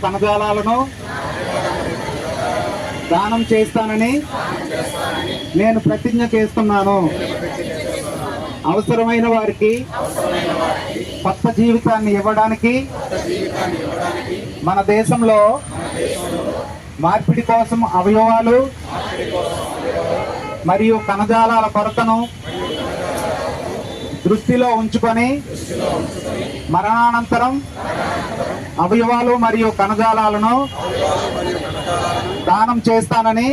కణజాలాలను దానం చేస్తానని నేను ప్రతిజ్ఞ చేస్తున్నాను. అవసరమైన వారికి కొత్త జీవితాన్ని ఇవ్వడానికి మన దేశంలో మార్పిడి కోసం అవయవాలు మరియు కణజాలాల కొరతను దృష్టిలో ఉంచుకొని మరణానంతరం అవయవాలు మరియు కణజాలాలను దానం చేస్తానని,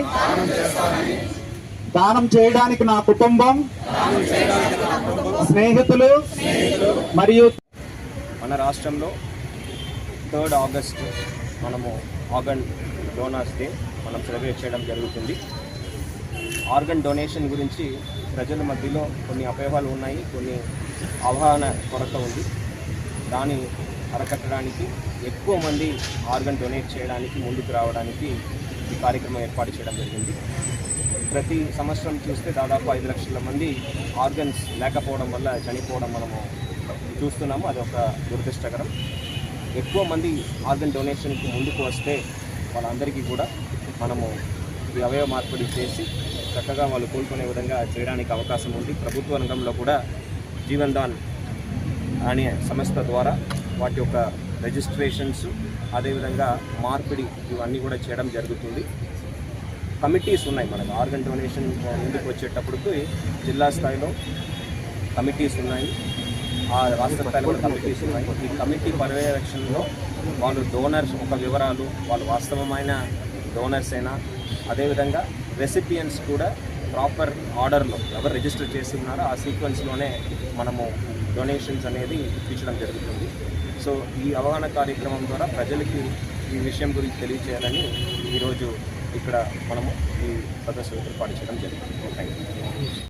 దానం చేయడానికి నా కుటుంబం, స్నేహితులు మరియు మన రాష్ట్రంలో 3 ఆగస్టు మనము ఆర్గన్ డోనర్స్ డే మనం సెలబ్రేట్ చేయడం జరుగుతుంది. ఆర్గన్ డొనేషన్ గురించి ప్రజల మధ్యలో కొన్ని అపోహలు ఉన్నాయి, కొన్ని అవగాహన కొరత ఉంది. దాన్ని అరకట్టడానికి ఎక్కువ మంది ఆర్గన్ డొనేట్ చేయడానికి ముందుకు రావడానికి ఈ కార్యక్రమం ఏర్పాటు చేయడం జరిగింది. ప్రతి సంవత్సరం చూస్తే దాదాపు 5 లక్షల మంది ఆర్గన్స్ లేకపోవడం వల్ల చనిపోవడం మనము చూస్తున్నాము. అది ఒక దురదృష్టకరం. ఎక్కువ మంది ఆర్గన్ డొనేషన్కి ముందుకు వస్తే వాళ్ళందరికీ కూడా మనము ఈ అవయవ మార్పిడి చేసి చక్కగా వాళ్ళు కోలుకునే విధంగా చేయడానికి అవకాశం ఉంది. ప్రభుత్వ రంగంలో కూడా జీవన్ దాన్ అనే సంస్థ ద్వారా వాటి యొక్క రిజిస్ట్రేషన్స్, అదేవిధంగా మార్పిడి ఇవన్నీ కూడా చేయడం జరుగుతుంది. కమిటీస్ ఉన్నాయి మనకు. ఆర్గన్ డొనేషన్ ముందుకు వచ్చేటప్పటికి జిల్లా స్థాయిలో కమిటీస్ ఉన్నాయి, ఆ రాష్ట్ర స్థాయిలో కూడా కమిటీస్ ఉన్నాయి. ఈ కమిటీ పర్యవేక్షణలో వాళ్ళు డోనర్స్ ఒక వివరాలు, వాళ్ళు వాస్తవమైన డోనర్స్ అయినా, అదేవిధంగా రెసిపియన్స్ కూడా ప్రాపర్ ఆర్డర్లో ఎవరు రిజిస్టర్ చేసి ఉన్నారో ఆ సీక్వెన్స్లోనే మనము డొనేషన్స్ అనేది ఇప్పించడం జరుగుతుంది. సో ఈ అవగాహన కార్యక్రమం ద్వారా ప్రజలకి ఈ విషయం గురించి తెలియజేయాలని ఈరోజు ఇక్కడ మనము ఈ సదస్సు ఏర్పాటు చేయడం జరుగుతుంది. Thank you.